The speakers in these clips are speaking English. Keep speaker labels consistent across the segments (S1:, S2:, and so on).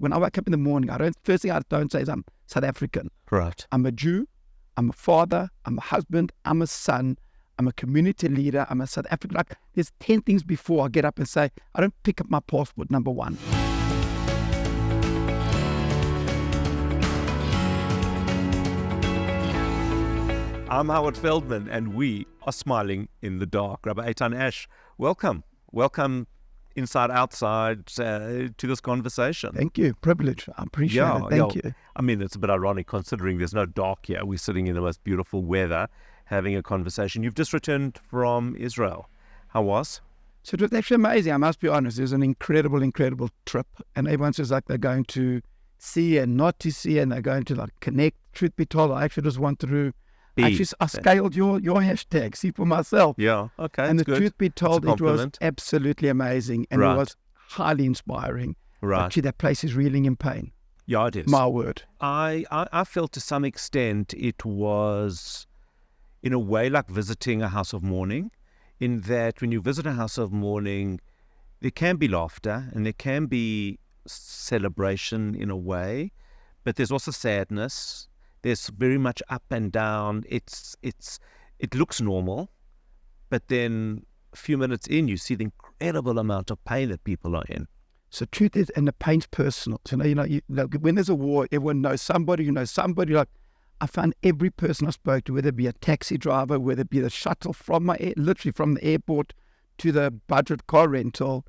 S1: When I wake up in the morning, first thing I don't say is I'm South African.
S2: Right.
S1: I'm a Jew, I'm a father, I'm a husband, I'm a son, I'm a community leader, I'm a South African. Like, there's 10 things before I get up and say, I don't pick up my passport, number one.
S2: I'm Howard Feldman, and we are smiling in the dark. Rabbi Eitan Ash, welcome. Welcome inside, outside to this conversation.
S1: Thank you. Privilege. I appreciate it. Thank you.
S2: I mean, it's a bit ironic considering there's no dark here. We're sitting in the most beautiful weather having a conversation. You've just returned from Israel. How was?
S1: So it was actually amazing. I must be honest. It was an incredible, incredible trip. And everyone says like they're going to see and not to see, and they're going to like connect. Truth be told, I actually just wanted to I scaled your hashtag, see for myself.
S2: Yeah, okay.
S1: And the
S2: good.
S1: truth be told, it was absolutely amazing, and it was highly inspiring.
S2: Right.
S1: Actually, that place is reeling in pain.
S2: Yeah, it is.
S1: My word.
S2: I felt to some extent it was, in a way, like visiting a house of mourning, in that when you visit a house of mourning, there can be laughter and there can be celebration in a way, but there's also sadness. There's very much up and down. It looks normal, but then a few minutes in, you see the incredible amount of pain that people are in.
S1: So truth is, and the pain's personal. So, when there's a war, everyone knows somebody who knows somebody. Like, I found every person I spoke to, whether it be a taxi driver, whether it be the shuttle literally from the airport to the budget car rental,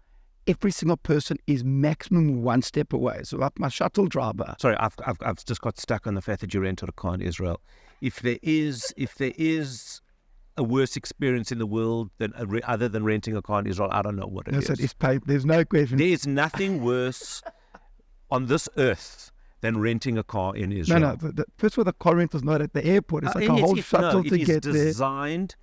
S1: every single person is maximum one step away. So like my shuttle driver.
S2: Sorry, I've just got stuck on the fact that you rented a car in Israel. If there is a worse experience in the world other than renting a car in Israel, I don't know what it is.
S1: It's pain. There's no question.
S2: There is nothing worse on this earth than renting a car in Israel.
S1: No. First of all, the car rental's not at the airport. It's like a whole shuttle to get there.
S2: It is designed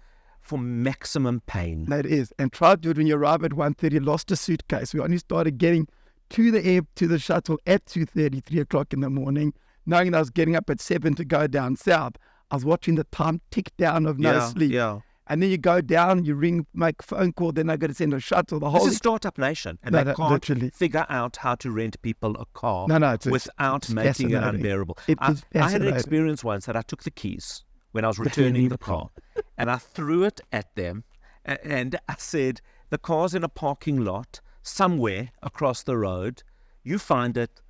S2: for maximum pain.
S1: No, it is. And try to do it when you arrive at 1:30, lost a suitcase. We only started getting to the shuttle at 2:30, 3 o'clock in the morning, knowing that I was getting up at 7 to go down south. I was watching the time tick down of no sleep.
S2: Yeah.
S1: And then you go down, you ring, make a phone call, then I got to send a shuttle.
S2: This is Startup Nation, and they can't figure out how to rent people a car without making it unbearable. I had an experience once that I took the keys when I was returning the car, and I threw it at them, and I said, the car's in a parking lot somewhere across the road. You find it,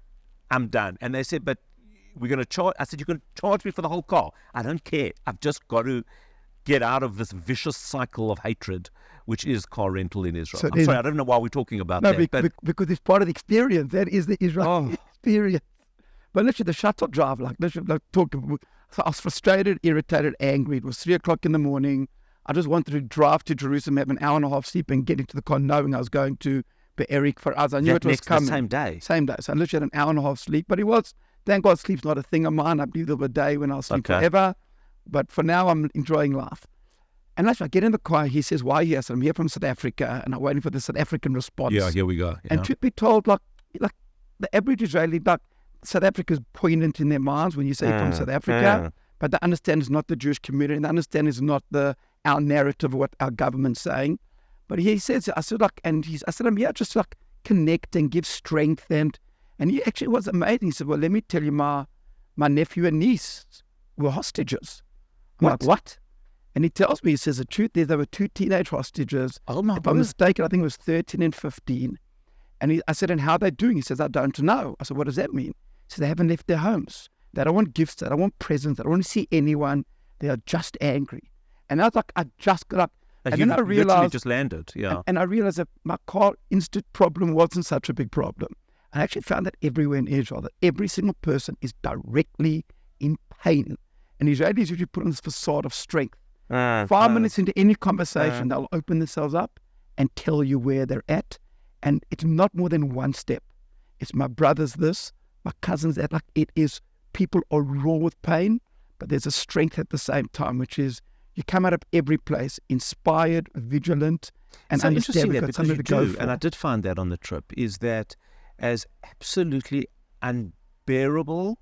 S2: I'm done. And they said, but we're going to charge. I said, you're going to charge me for the whole car. I don't care. I've just got to get out of this vicious cycle of hatred, which is car rental in Israel. I'm sorry, I don't know why we're talking about that.
S1: Because it's part of the experience. That is the Israeli experience. But literally, the shuttle driver, so I was frustrated, irritated, angry. It was 3 o'clock in the morning. I just wanted to drive to Jerusalem, have an hour and a half sleep, and get into the car knowing I was going to Be'erik for us. I knew it was coming.
S2: The same day?
S1: Same day. So I literally had an hour and a half sleep. But it was, thank God, sleep's not a thing of mine. I believe there was a day when I'll sleep forever. But for now, I'm enjoying life. And actually, I get in the car. He says, why are you here? So I'm here from South Africa, and I'm waiting for the South African response.
S2: Yeah, here we go. Yeah.
S1: And truth be told, like the average Israeli, South Africa is poignant in their minds when you say from South Africa, but they understand it's not the Jewish community, and they understand it's not our narrative of what our government's saying. But he says, I said, I'm here just to connect and give strength, and he actually was amazing. He said, well, let me tell you, my nephew and niece were hostages. I'm like, what? And he tells me, he says, the truth is there were 2 teenage hostages.
S2: Oh my
S1: If I'm mistaken, I think it was 13 and 15. And I said, and how are they doing? He says, I don't know. I said, what does that mean? He said, they haven't left their homes. They don't want gifts. They don't want presents. They don't want to see anyone. They are just angry. And I was like, I just got up. And then I realized,
S2: literally just landed, yeah.
S1: And I realized that my car instant problem wasn't such a big problem. I actually found that everywhere in Israel, that every single person is directly in pain. And Israelis usually put on this facade of strength. 5 minutes into any conversation, they'll open themselves up and tell you where they're at. And it's not more than one step. It's my brother's this, my cousin's that. It is, people are raw with pain, but there's a strength at the same time, which is you come out of every place inspired, vigilant, and
S2: so
S1: understand
S2: that
S1: because you do,
S2: and I did find that on the trip, is that as absolutely unbearable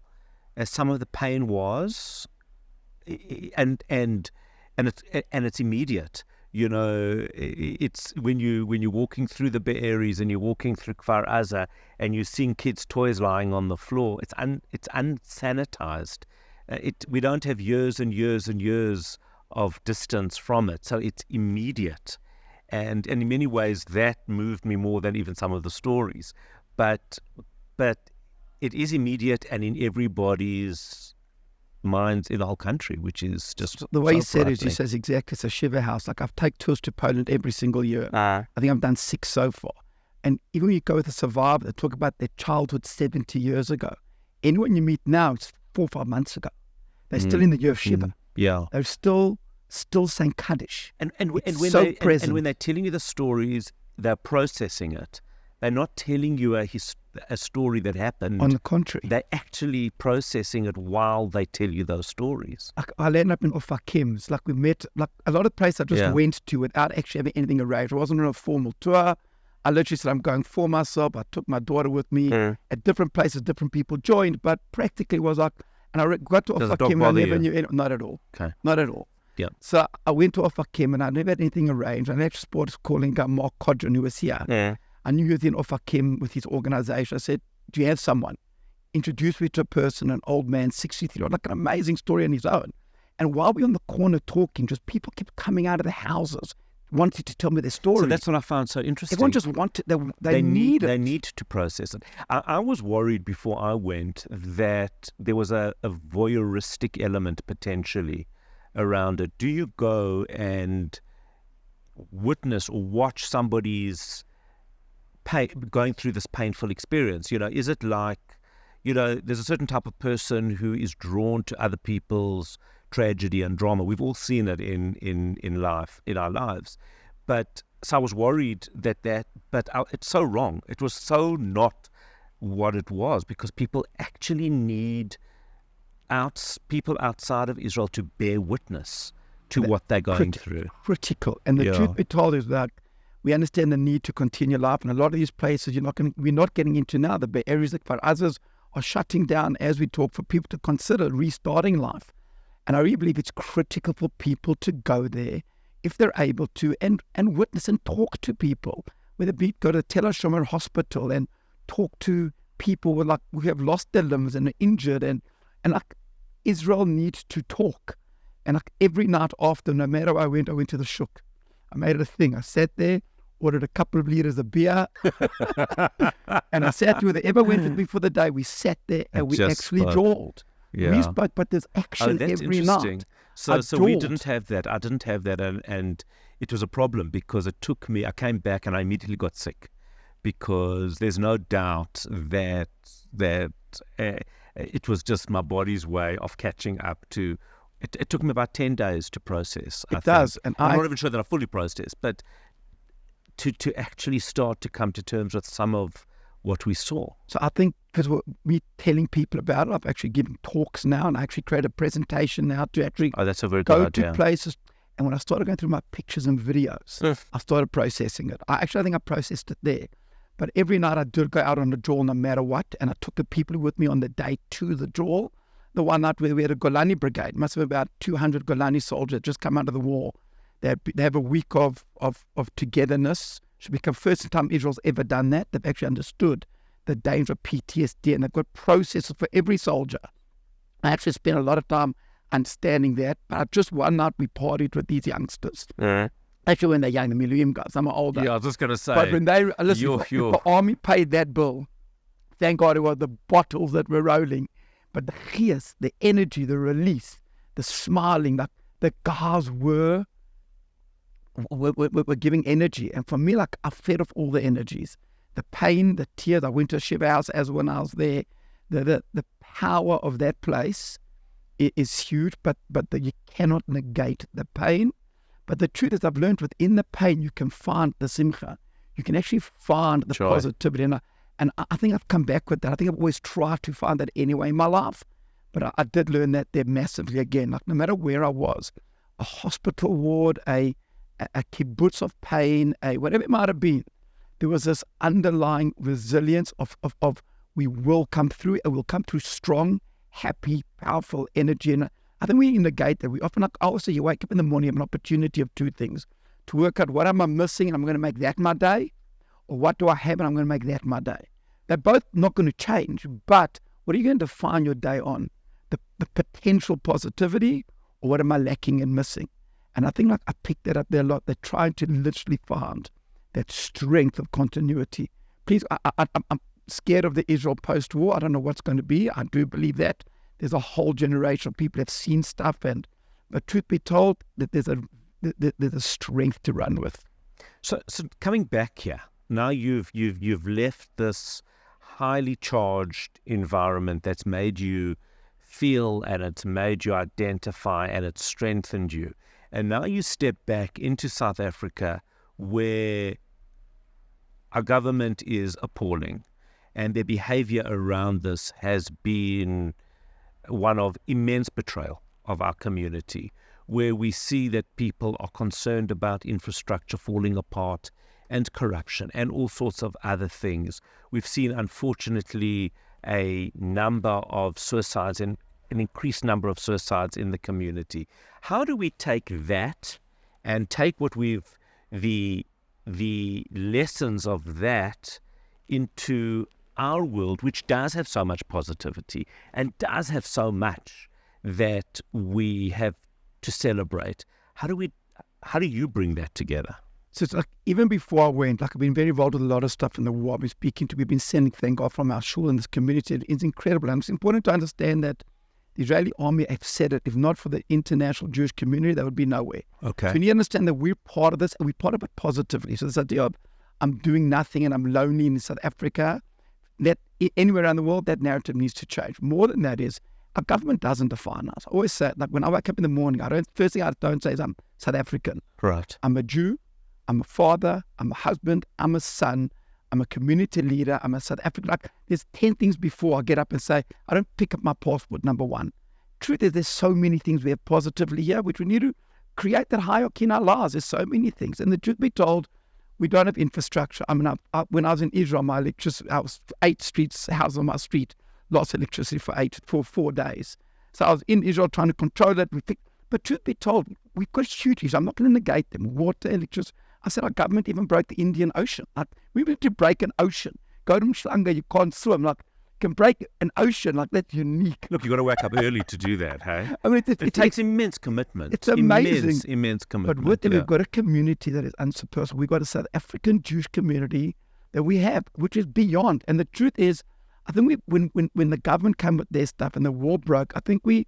S2: as some of the pain was, and it's immediate. it's when you're walking through the Be'eris and you're walking through Kfar Aza and you're seeing kids' toys lying on the floor. It's unsanitized. We don't have years and years and years of distance from it, so it's immediate. And in many ways, that moved me more than even some of the stories. But it is immediate and in everybody's minds in the whole country, which is just
S1: the way
S2: so
S1: he said
S2: frightening.
S1: it. He says exactly, it's a shiva house. Like I've taken tours to Poland every single year. I think I've done 6 so far. And even when you go with a survivor, they talk about their childhood 70 years ago. Anyone you meet now, it's 4 or 5 months ago. They're still in the year of shiva.
S2: Yeah,
S1: they're still saying Kaddish.
S2: And when they're telling you the stories, they're processing it. They're not telling you a story that happened.
S1: On the contrary,
S2: they're actually processing it while they tell you those stories.
S1: I ended up in Ofakim. Like we met, like a lot of places I just went to without actually having anything arranged. It wasn't on a formal tour. I literally said, I'm going for myself. I took my daughter with me. At different places, different people joined, but practically was like, and I got to Ofakim and I never knew any, not at all.
S2: Okay.
S1: Not at all.
S2: Yeah.
S1: So I went to Ofakim and I never had anything arranged. And I actually spotted calling Mark Codron, who was here.
S2: Yeah.
S1: I knew he was in Ofakim with his organization. I said, do you have someone? Introduced me to a person, an old man, 63, like an amazing story on his own. And while we were on the corner talking, just people kept coming out of the houses, wanting to tell me their story.
S2: So that's what I found so interesting.
S1: Everyone just wanted, they need it.
S2: They need to process it. I was worried before I went that there was a voyeuristic element potentially around it. Do you go and witness or watch somebody's going through this painful experience? Is it like, there's a certain type of person who is drawn to other people's tragedy and drama. We've all seen it in life, in our lives. But so I was worried but it's so wrong. It was so not what it was, because people actually need people outside of Israel to bear witness to what they're going through.
S1: Critical. And the truth be told is that we understand the need to continue life. And a lot of these places we're not getting into now. The Bay Areas, like for others, are shutting down as we talk, for people to consider restarting life. And I really believe it's critical for people to go there if they're able to and witness and talk to people, whether it be go to Tel Hashomer Hospital and talk to people who have lost their limbs and are injured. And like Israel needs to talk. And like every night after, no matter where I went to the shuk. I made it a thing. I sat there, ordered a couple of liters of beer, and I sat with whoever went with me for the day. We sat there and we actually drawled.
S2: Yeah.
S1: We spoke, but there's action every night.
S2: So we didn't have that. I didn't have that, and it was a problem because it took me. I came back and I immediately got sick, because there's no doubt that it was just my body's way of catching up to. It took me about 10 days to process.
S1: It does, and
S2: I'm not even sure that I fully processed, but to actually start to come to terms with some of what we saw.
S1: So I think because we're telling people about it, I've actually given talks now, and I actually create a presentation now to actually
S2: that's a very
S1: go
S2: good idea.
S1: to places. And when I started going through my pictures and videos, I started processing it. I think I processed it there. But every night I did go out on the draw no matter what, and I took the people with me on the day to the draw. The one night where we had a Golani brigade, must have been about 200 Golani soldiers just come out of the war. They have a week of togetherness. Should become first time Israel's ever done that. They've actually understood the danger of PTSD, and they've got processes for every soldier. I actually spent a lot of time understanding that. But just one night we partied with these youngsters. Actually, when they're young, the Miluim guys, I'm older.
S2: Yeah, I was just going to say.
S1: But when they listen, if the army paid that bill, thank God it was the bottles that were rolling. But the chiyas, the energy, the release, the smiling, the guys were giving energy. And for me, like, I fed off all the energies. The pain, the tears. I went to a Shiva house as when I was there. The power of that place is huge, but you cannot negate the pain. But the truth is, I've learned within the pain, you can find the simcha. You can actually find the positivity. And I think I've come back with that. I think I've always tried to find that anyway in my life. But I did learn that there massively again. Like no matter where I was, a hospital ward, a kibbutz of pain, whatever it might have been, there was this underlying resilience of we will come through, and we'll come through strong, happy, powerful energy. And I think we negate that. We often, like, also you wake up in the morning, you have an opportunity of two things: to work out what am I missing and I'm going to make that my day, or what do I have and I'm going to make that my day. They're both not going to change, but what are you going to define your day on? The potential positivity, or what am I lacking and missing? And I think I picked that up there a lot. They're trying to literally find that strength of continuity. Please, I'm scared of the Israel post-war. I don't know what's going to be. I do believe that there's a whole generation of people that have seen stuff, but truth be told, that there's a strength to run with.
S2: So coming back here, now you've left this highly charged environment that's made you feel, and it's made you identify, and it's strengthened you. And now you step back into South Africa, where our government is appalling, and their behavior around this has been one of immense betrayal of our community, where we see that people are concerned about infrastructure falling apart and corruption and all sorts of other things. We've seen, unfortunately, a number of suicides and an increased number of suicides in the community. How do we take that and take what the lessons of that into our world, which does have so much positivity and does have so much that we have to celebrate? How do you bring that together?
S1: So it's like, even before I went, I've been very involved with a lot of stuff in the war. I've been speaking to, we've been sending, thank God, from our shul in this community. It's incredible. And it's important to understand that the Israeli army have said it, if not for the international Jewish community, they would be nowhere.
S2: Okay.
S1: So you need to understand that we're part of this, and we're part of it positively. So this idea of I'm doing nothing and I'm lonely in South Africa, that anywhere around the world, that narrative needs to change. More than that is, our government doesn't define us. I always say, like, when I wake up in the morning, first thing I don't say is I'm South African.
S2: Right.
S1: I'm a Jew, I'm a father, I'm a husband, I'm a son, I'm a community leader, I'm a South African. Like, there's 10 things before I get up and say, I don't pick up my passport, number one. Truth is, there's so many things we have positively here, which we need to create that hierarchy in our lives. There's so many things. And the truth be told, we don't have infrastructure. I mean, when I was in Israel, I was 8 streets, houses on my street, lost electricity for 4 days. So I was in Israel trying to control it. But truth be told, we've got huge issues. I'm not going to negate them. Water, electricity. I said our government even broke the Indian Ocean. Like, we went to break an ocean. Go to Mshlanga, you can't swim. Like, can break an ocean, like, that's unique.
S2: Look, you've got to wake up early to do that, hey?
S1: I mean,
S2: it takes immense commitment.
S1: It's amazing.
S2: Immense commitment.
S1: But with them, we've got a community that is unsurpassed. We've got a South African Jewish community that we have, which is beyond. And the truth is, I think when the government came with their stuff and the war broke, I think we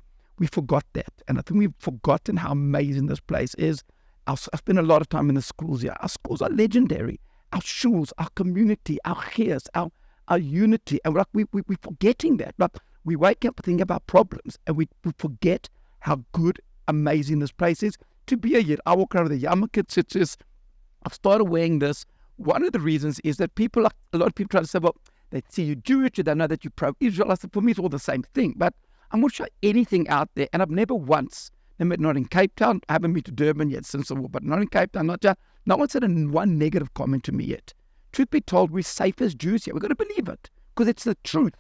S1: forgot that. And I think we've forgotten how amazing this place is. I spend a lot of time in the schools here. Our schools are legendary. Our shuls, our community, our chias, our unity. And we're forgetting that. But we wake up and think about problems, and we forget how good, amazing this place is to be here. I walk around with the yarmulke. I've started wearing this. One of the reasons is that a lot of people try to say, well, they see you Jewish, they know that you're pro-Israel. I said, for me, it's all the same thing. But I'm not sure anything out there, and I've never once, not in Cape Town, I haven't been to Durban yet since the war, but not in Cape Town, no one said one negative comment to me yet. Truth be told, we're safe as Jews here. We've got to believe it, because it's the truth.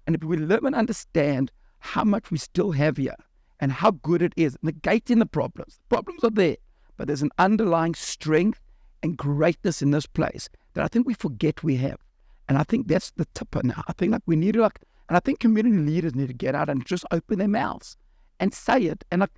S1: And if we live and understand how much we still have here, and how good it is, negating the problems are there, but there's an underlying strength and greatness in this place that I think we forget we have. And I think that's the tipper now. I think we need to, and I think community leaders need to get out and just open their mouths and say it, and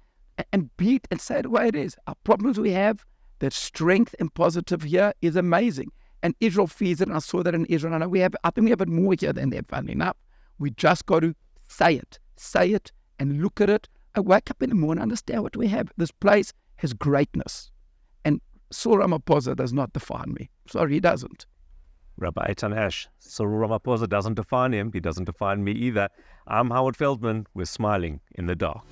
S1: be it, and say it the way it is. Our problems we have, that strength and positive here is amazing. And Israel feels it, and I saw that in Israel. And I think we have it more here than there, funnily enough. We just got to say it, and look at it, and wake up in the morning, understand what we have. This place has greatness. And Cyril Ramaphosa does not define me. Sorry, he doesn't.
S2: Rabbi Eitan Ash, Cyril Ramaphosa doesn't define him. He doesn't define me either. I'm Howard Feldman. We're smiling in the dark.